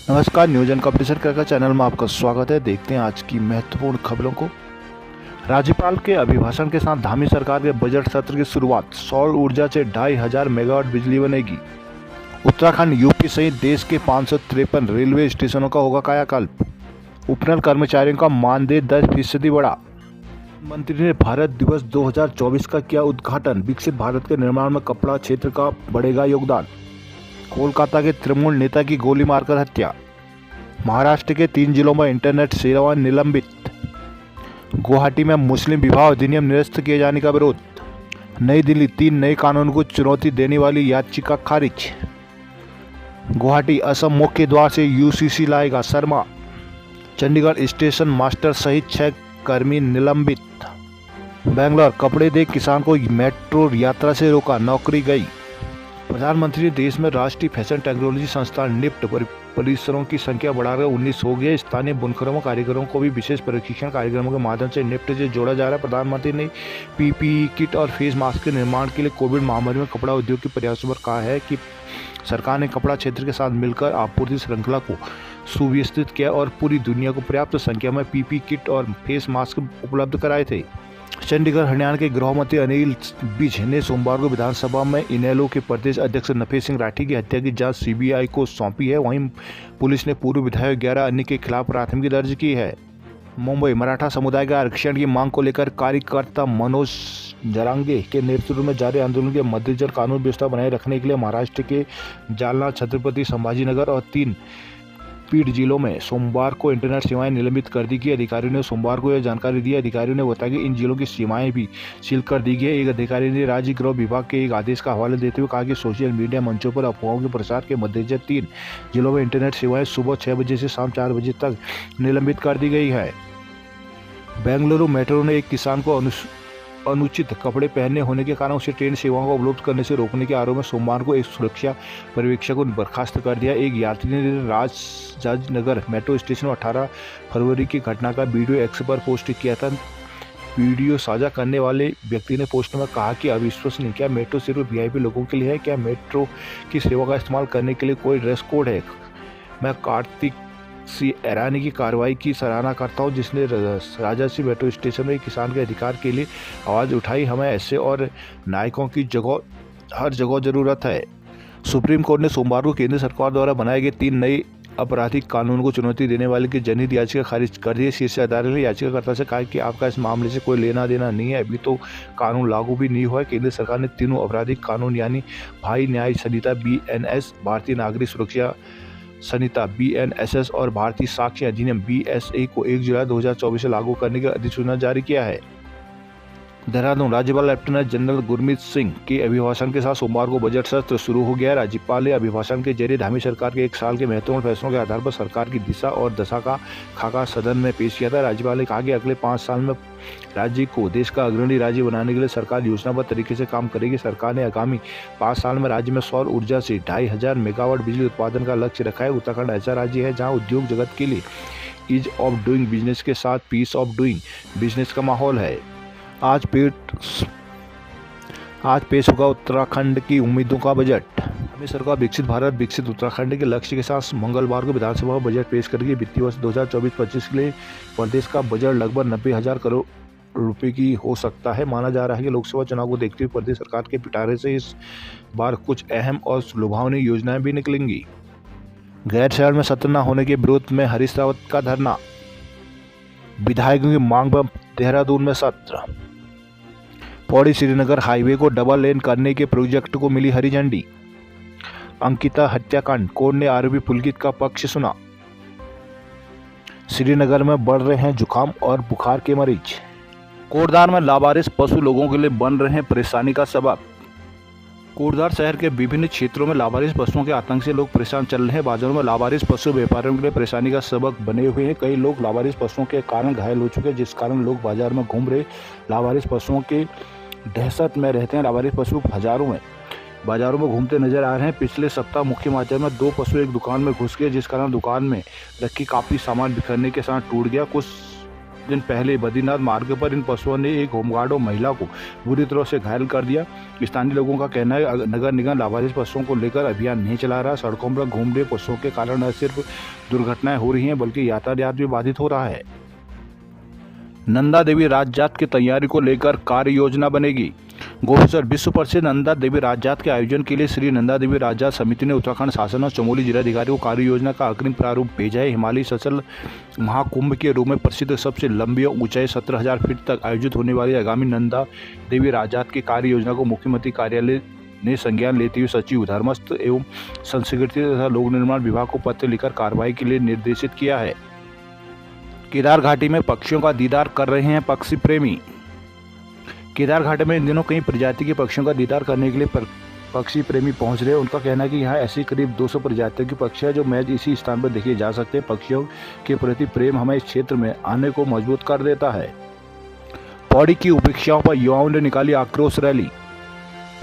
नमस्कार, news and competition का channel में आपका स्वागत है। देखते हैं आज की महत्वपूर्ण खबरों को। राज्यपाल के अभिभाषण के साथ धामी सरकार के बजट सत्र की शुरुआत। सौर ऊर्जा से 2500 मेगावाट बिजली बनेगी। उत्तराखंड, यूपी सहित देश के 553 रेलवे स्टेशनों का होगा कायाकल्प। उपनल कर्मचारियों का मानदेय 10% बढ़ा। मंत्री ने भारत दिवस 2024 का किया उद्घाटन। विकसित भारत के निर्माण में कपड़ा क्षेत्र का बढ़ेगा योगदान। कोलकाता के तृणमूल नेता की गोली मारकर हत्या। महाराष्ट्र के 3 जिलों में इंटरनेट सेवाएं निलंबित। गुवाहाटी में मुस्लिम विवाह अधिनियम निरस्त किए जाने का विरोध। नई दिल्ली, 3 नए कानून को चुनौती देने वाली याचिका खारिज। गुवाहाटी, असम मुख्य द्वार से यूसीसी लाएगा शर्मा। चंडीगढ़, स्टेशन मास्टर सहित 6 कर्मी निलंबित। बेंगलोर, कपड़े दे किसान को मेट्रो यात्रा से रोका, नौकरी गई। प्रधानमंत्री ने देश में राष्ट्रीय फैशन टेक्नोलॉजी संस्थान निफ्ट परिसरों की संख्या बढ़ाकर 19 हो गई। स्थानीय बुनकरों व कारीगरों को भी विशेष प्रशिक्षण कार्यक्रमों के माध्यम से निफ्ट से जोड़ा जा रहा है। प्रधानमंत्री ने पीपीई किट और फेस मास्क के निर्माण के लिए कोविड महामारी में कपड़ा उद्योग के प्रयासों पर कहा है कि सरकार ने कपड़ा क्षेत्र के साथ मिलकर आपूर्ति श्रृंखला को सुव्यवस्थित किया और पूरी दुनिया को पर्याप्त संख्या में पीपीई किट और फेस मास्क उपलब्ध कराए थे। चंडीगढ़, हरियाणा के गृह मंत्री अनिल विज ने सोमवार को विधानसभा में इनेलो के प्रदेश अध्यक्ष नफे सिंह राठी की हत्या की जांच सीबीआई को सौंपी है। वहीं पुलिस ने पूर्व विधायक 11 अन्य के खिलाफ प्राथमिकी दर्ज की है। मुंबई, मराठा समुदाय के आरक्षण की मांग को लेकर कार्यकर्ता मनोज जरांगे के नेतृत्व में जारी आंदोलन के मद्देनजर कानून व्यवस्था बनाए रखने के लिए महाराष्ट्र के जालना, छत्रपति संभाजीनगर और 3 पीड़ जिलों में सोमवार को इंटरनेट सेवाएं निलंबित कर दी गई। अधिकारियों ने सोमवार को यह जानकारी दी। अधिकारियों ने बताया कि इन जिलों की सीमाएं भी सील कर दी गई है। एक अधिकारी ने राज्य गृह विभाग के एक आदेश का हवाला देते हुए कहा कि सोशल मीडिया मंचों पर अफवाहों के प्रसार के मद्देनजर 3 जिलों में इंटरनेट सेवाएं सुबह 6 बजे से शाम 4 बजे तक निलंबित कर दी गई है। बेंगलुरु मेट्रो ने एक किसान को अनुचित कपड़े पहनने होने के कारण उसे ट्रेन सेवाओं को अवरुद्ध करने से रोकने के आरोप में सोमवार को एक सुरक्षा पर्यवेक्षक को बर्खास्त कर दिया। एक यात्री ने राजनगर मेट्रो स्टेशन में 18 फरवरी की घटना का वीडियो एक्स पर पोस्ट किया था। वीडियो साझा करने वाले व्यक्ति ने पोस्ट में कहा कि अविश्वसनीय, क्या मेट्रो सिर्फ वीआईपी लोगों के लिए है? क्या मेट्रो की सेवा का इस्तेमाल करने के लिए कोई ड्रेस कोड है? मैं कार्तिक सी ईरानी की कार्रवाई की सराहना करता हूं, जिसने राजर्षि मेट्रो स्टेशन में किसान के अधिकार के लिए आवाज़ उठाई। हमें ऐसे और नायकों की हर जगह जरूरत है। सुप्रीम कोर्ट ने सोमवार को केंद्र सरकार द्वारा बनाए गए 3 नए आपराधिक कानून को चुनौती देने वाले की जनहित याचिका खारिज कर दी। शीर्ष अदालत ने याचिकाकर्ता से कहा कि आपका इस मामले से कोई लेना देना नहीं है, अभी तो कानून लागू भी नहीं हुआ है। केंद्र सरकार ने तीनों आपराधिक कानून यानी भाई न्याय संहिता BNS, भारतीय नागरिक सुरक्षा संहिता BNSS और भारतीय साक्ष्य अधिनियम BSA को 1 जुलाई 2024 से लागू करने का अधिसूचना जारी किया है। देहरादून, राज्यपाल लेफ्टिनेंट जनरल गुरमीत सिंह के अभिभाषण के साथ सोमवार को बजट सत्र शुरू हो गया है। राज्यपाल ने अभिभाषण के जरिए धामी सरकार के 1 साल के महत्वपूर्ण फैसलों के आधार पर सरकार की दिशा और दशा का खाका सदन में पेश किया था। राज्यपाल ने कहा कि अगले 5 साल में राज्य को देश का अग्रणी राज्य बनाने के लिए सरकार योजनाबद्ध तरीके से काम करेगी। सरकार ने आगामी 5 साल में राज्य में सौर ऊर्जा से 2500 मेगावाट बिजली उत्पादन का लक्ष्य रखा है। उत्तराखंड ऐसा राज्य है जहाँ उद्योग जगत के लिए ईज ऑफ डूइंग बिजनेस के साथ पीस ऑफ डूइंग बिजनेस का माहौल है। आज पेश होगा उत्तराखंड की उम्मीदों का बजट। हमें सरकार विकसित भारत विकसित उत्तराखंड के लक्ष्य के साथ मंगलवार को विधानसभा में बजट पेश करेगी। वित्तीय वर्ष 2024-25 के लिए प्रदेश का बजट लगभग 90,000 करोड़ रुपए की हो सकता है। माना जा रहा है कि लोकसभा चुनाव को देखते हुए प्रदेश सरकार के पिटारे से इस बार कुछ अहम और लुभावनी योजनाएं भी निकलेंगी। गैरसैंण में सत्र न होने के विरोध में हरीश रावत का धरना। विधायकों की मांग पर देहरादून में सत्र। पौड़ी श्रीनगर हाईवे को डबल लेन करने के प्रोजेक्ट को मिली हरी झंडी। अंकिता हत्याकांड, कोर्ट ने आरोपी पुलकित का पक्ष सुना। श्रीनगर में बढ़ रहे हैं जुकाम और बुखार के मरीज। कोटद्वार में लावारिस पशु लोगों के लिए बन रहे हैं परेशानी का सबब। कोटद्वार शहर के विभिन्न क्षेत्रों में लावारिस पशुओं के आतंक से लोग परेशान चल रहे हैं। बाजारों में लावारिस पशु व्यापारियों के लिए परेशानी का सबब बने हुए हैं। कई लोग लावारिस पशुओं के कारण घायल हो चुके हैं, जिस कारण लोग बाजार में घूम रहे लावारिस पशुओं के दहशत में रहते हैं। लावारिस पशु बाजारों में घूमते नजर आ रहे हैं। पिछले सप्ताह मुख्य बाजार में 2 पशु एक दुकान में घुस गए, जिस कारण दुकान में रखी काफ़ी सामान बिखरने के साथ टूट गया। कुछ दिन पहले बद्रीनाथ मार्ग पर इन पशुओं ने एक होमगार्ड और महिला को बुरी तरह से घायल कर दिया। स्थानीय लोगों का कहना है नगर निगम लावारिस पशुओं को लेकर अभियान नहीं चला रहा। सड़कों पर घूम रहे पशुओं के कारण न सिर्फ दुर्घटनाएं हो रही हैं बल्कि यातायात भी बाधित हो रहा है। नंदा देवी राजजात की तैयारी को लेकर कार्य योजना बनेगी। गोपेश्वर विश्व प्रसिद्ध नंदा देवी राजजात के आयोजन के लिए श्री नंदा देवी राजजात समिति ने उत्तराखंड शासन और चमोली जिलाधिकारी को कार्य योजना का अग्रिम प्रारूप भेजा है। हिमालयी सचल महाकुंभ के रूप में प्रसिद्ध सबसे लंबी और ऊंचाई 17,000 फीट तक आयोजित होने वाली आगामी नंदा देवी राजजात की कार्य योजना को मुख्यमंत्री कार्यालय ने संज्ञान लेते हुए सचिव धर्मस्थ एवं संस्कृति तथा लोक निर्माण विभाग को पत्र लिखकर कार्रवाई के लिए निर्देशित किया है। केदार घाटी में पक्षियों का दीदार कर रहे हैं पक्षी प्रेमी। केदार घाटी में इन दिनों कई प्रजाति के पक्षियों का दीदार करने के लिए पक्षी प्रेमी पहुंच रहे हैं। उनका कहना है कि यहाँ ऐसी करीब 200 प्रजातियों की पक्षी है जो महज इसी स्थान पर देखे जा सकते हैं। पक्षियों के प्रति प्रेम हमें इस क्षेत्र में आने को मजबूत कर देता है। पौड़ी की उपेक्षाओं पर युवाओं ने निकाली आक्रोश रैली।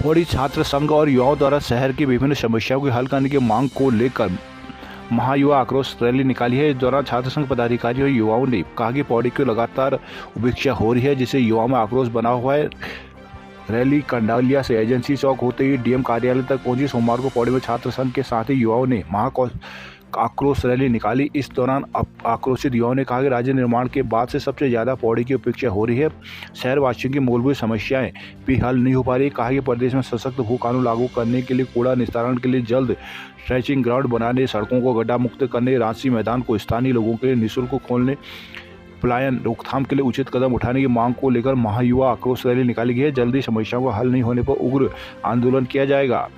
पौड़ी छात्र संघ और युवाओं द्वारा शहर की विभिन्न समस्याओं को हल करने की मांग को लेकर महायुवा आक्रोश रैली निकाली है। इस दौरान छात्र संघ पदाधिकारी और युवाओं ने कहा कि पौड़ी की लगातार उपेक्षा हो रही है जिससे युवाओं में आक्रोश बना हुआ है। रैली कंडालिया से एजेंसी चौक होते ही डीएम कार्यालय तक पहुंची। सोमवार को पौड़ी में छात्र संघ के साथ ही युवाओं ने आक्रोश रैली निकाली। इस दौरान आक्रोशित युवाओं ने कहा कि राज्य निर्माण के बाद से सबसे ज्यादा पौड़ी की उपेक्षा हो रही है। शहरवासियों की मूलभूत समस्याएं भी हल नहीं हो पा रही। कहा कि प्रदेश में सशक्त भू कानून लागू करने के लिए, कूड़ा निस्तारण के लिए जल्द स्ट्रेचिंग ग्राउंड बनाने, सड़कों को गड्ढा मुक्त करने, रांची मैदान को स्थानीय लोगों के लिए निःशुल्क खोलने, पलायन रोकथाम के लिए उचित कदम उठाने की मांग को लेकर महायुवा आक्रोश रैली निकाली गई है। जल्दी समस्याओं का हल नहीं होने पर उग्र आंदोलन किया जाएगा।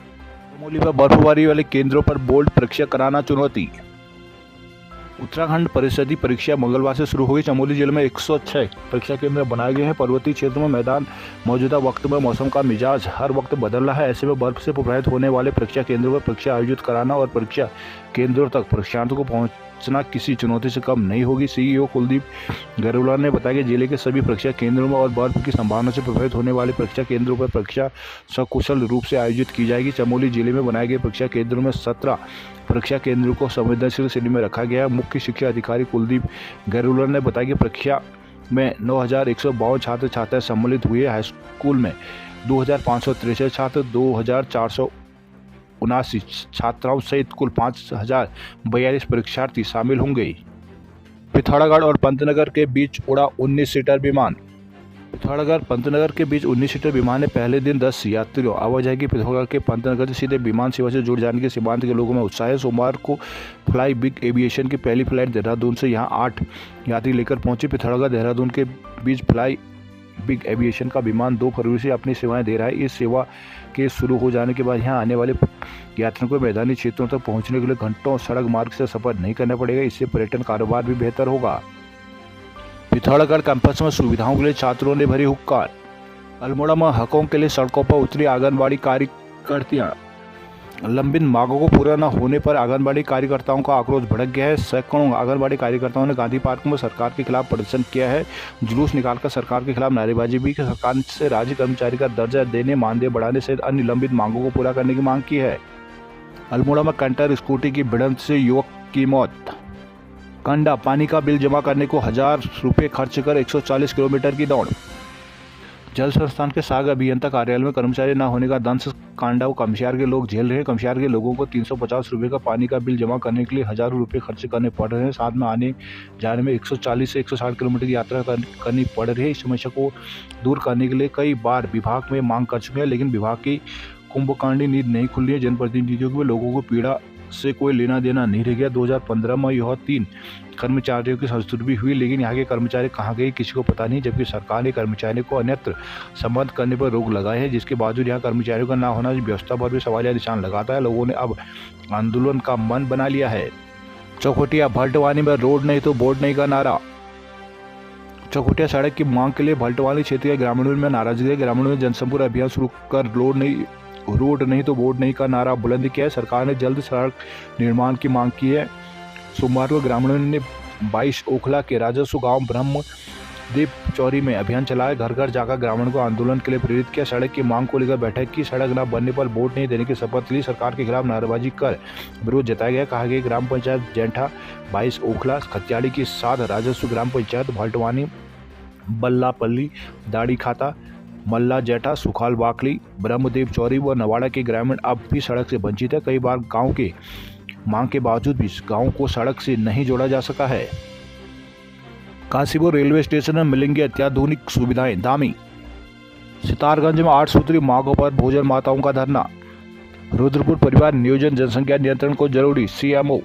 चमोली पर बर्फबारी वाले केंद्रों पर बोर्ड परीक्षा कराना चुनौती। उत्तराखंड परिषदीय परीक्षा मंगलवार से शुरू होगी। चमोली जिले में 106 परीक्षा केंद्र बनाए गए हैं। पर्वतीय क्षेत्र में मैदान मौजूदा वक्त में मौसम का मिजाज हर वक्त बदल रहा है। ऐसे में बर्फ से प्रभावित होने वाले परीक्षा केंद्रों पर परीक्षा आयोजित कराना और परीक्षा केंद्रों तक परीक्षार्थियों को पहुंचना किसी चुनौती से कम नहीं होगी। सीईओ कुलदीप गरुला ने बताया कि जिले के सभी परीक्षा केंद्रों में और बर्फ की संभावना से प्रभावित होने वाले परीक्षा केंद्रों पर परीक्षा सकुशल रूप से आयोजित की जाएगी। चमोली जिले में बनाए गए परीक्षा केंद्रों में 17 परीक्षा केंद्रों को संवेदनशील श्रेणी में रखा गया है। मुख्य शिक्षा अधिकारी कुलदीप गरुला ने बताया कि परीक्षा में 9,152 छात्र छात्राएं सम्मिलित हुए। हाईस्कूल में 2,563 छात्र, 2,479 छात्राओं सहित कुल 5,042 परीक्षार्थी शामिल होंगे। पिथौरागढ़ और पंतनगर के बीच उड़ा 19 सीटर विमान। पिथौरागढ़ पंतनगर के बीच 19 सीटर विमान ने पहले दिन 10 यात्रियों आवाजाही की। पिथौरागढ़ के पंतनगर से सीधे विमान सेवा से जुड़ जाने के सीमांत के लोगों में उत्साह है। सोमवार को फ्लाई बिग एविएशन की पहली फ्लाइट देहरादून से यहां 8 यात्री लेकर पहुंची। पिथौरागढ़ देहरादून के बीच फ्लाई बिग एविएशन का विमान 2 फरवरी से अपनी सेवाएं दे रहा है। इस सेवा के शुरू हो जाने के बाद यहां आने वाले यात्रियों को मैदानी क्षेत्रों तक पहुंचने के लिए घंटों सड़क मार्ग से सफर नहीं करना पड़ेगा। इससे पर्यटन कारोबार भी बेहतर होगा। पिथौरागढ़ कैंपस में सुविधाओं के लिए छात्रों ने भरी हुक्कार। अल्मोड़ा में हकों के लिए सड़कों पर उतरी आंगनबाड़ी कार्यकर्तियां। लंबित मांगों को पूरा न होने पर आंगनबाड़ी कार्यकर्ताओं का आक्रोश भड़क गया है। सैकड़ों आंगनबाड़ी कार्यकर्ताओं ने गांधी पार्क में सरकार के खिलाफ प्रदर्शन किया है। जुलूस निकालकर सरकार के खिलाफ नारेबाजी भी की। सरकार से राज्य कर्मचारी का दर्जा देने, मानदेय बढ़ाने सहित अन्य लंबित मांगों को पूरा करने की मांग की है। अल्मोड़ा में कंटर स्कूटी की भिड़ंत से युवक की मौत। कंडा पानी का बिल जमा करने को 1,000 रुपये खर्च कर 140 किलोमीटर की दौड़। जल संस्थान के साग अभियंता कार्यालय में कर्मचारी न होने का दंश कांडा कमशियार के लोग झेल रहे हैं। कमशियार के लोगों को 350 रुपये का पानी का बिल जमा करने के लिए 1,000 रुपये खर्च करने पड़ रहे हैं। साथ में आने जाने में 140 से 160 किलोमीटर की यात्रा करनी पड़ रही है। इस समस्या को दूर करने के लिए कई बार विभाग में मांग कर चुके हैं, लेकिन विभाग की कुंभकांडी नींद नहीं खुली है। जनप्रतिनिधियों को लोगों को पीड़ा से कोई लेना देना नहीं रह गया। 2015 में यह 3 कर्मचारियों की संस्तुति भी हुई, लेकिन यहाँ के कर्मचारी कहाँ गए किसी को पता नहीं। जबकि सरकार ने कर्मचारियों को अन्यत्र संबद्ध करने पर रोक लगाई है, जिसके बावजूद यहाँ कर्मचारियों का न होना व्यवस्था पर भी सवालिया निशान लगाता है। लोगों ने अब आंदोलन का मन बना लिया है। चौखुटिया भल्टवानी में रोड नहीं तो बोर्ड नहीं का नारा। चौखुटिया सड़क की मांग के लिए भल्टवानी क्षेत्र के ग्रामीणों में नाराजगी है। ग्रामीणों ने जनसंपर्क अभियान शुरू कर रोड नहीं तो बोर्ड नहीं का नारा बुलंद किया है। सरकार ने जल्द सड़क निर्माण की मांग की है। सोमवार को ग्रामीणों ने 22 ओखला के राजस्व गांव ब्रह्म देव चौरी में अभियान चलाया, घर घर जाकर ग्रामीणों को आंदोलन के लिए प्रेरित किया। सड़क की मांग को लेकर बैठक की, सड़क न बनने पर वोट नहीं देने की शपथ ली। सरकार के खिलाफ नारेबाजी कर विरोध जताया गया। कहा गया ग्राम पंचायत जैंठा 22 ओखला खतियाड़ी की 7 राजस्व ग्राम पंचायत भाल्टवानी बल्लापल्ली दाड़ी खाता मल्ला जेठा सुखाल बाकली ब्रह्मदेव चौरी व नवाड़ा के ग्रामीण अब भी सड़क से वंचित है। कई बार गांव के मांग के बावजूद भी गांव को सड़क से नहीं जोड़ा जा सका है। काशीपुर रेलवे स्टेशन में मिलेंगी अत्याधुनिक सुविधाएं, दामी। सितारगंज में 8 सूत्री मांगों पर भोजन माताओं का धरना। रुद्रपुर परिवार नियोजन जनसंख्या नियंत्रण को जरूरी, सीएमओ।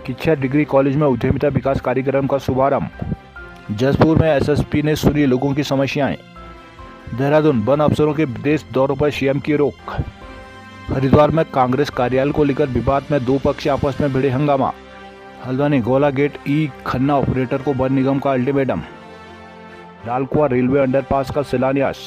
किच्छा डिग्री कॉलेज में उद्यमिता विकास कार्यक्रम का शुभारंभ। जसपुर में एसएसपी ने सुनी लोगों की समस्याएं। देहरादून वन अफसरों के विदेश दौरों पर सीएम की रोक। हरिद्वार में कांग्रेस कार्यालय को लेकर विवाद में 2 पक्ष आपस में भिड़े, हंगामा। हल्द्वानी गोला गेट ई खन्ना ऑपरेटर को वन निगम का अल्टीमेटम। लालकुआं रेलवे अंडरपास का शिलान्यास।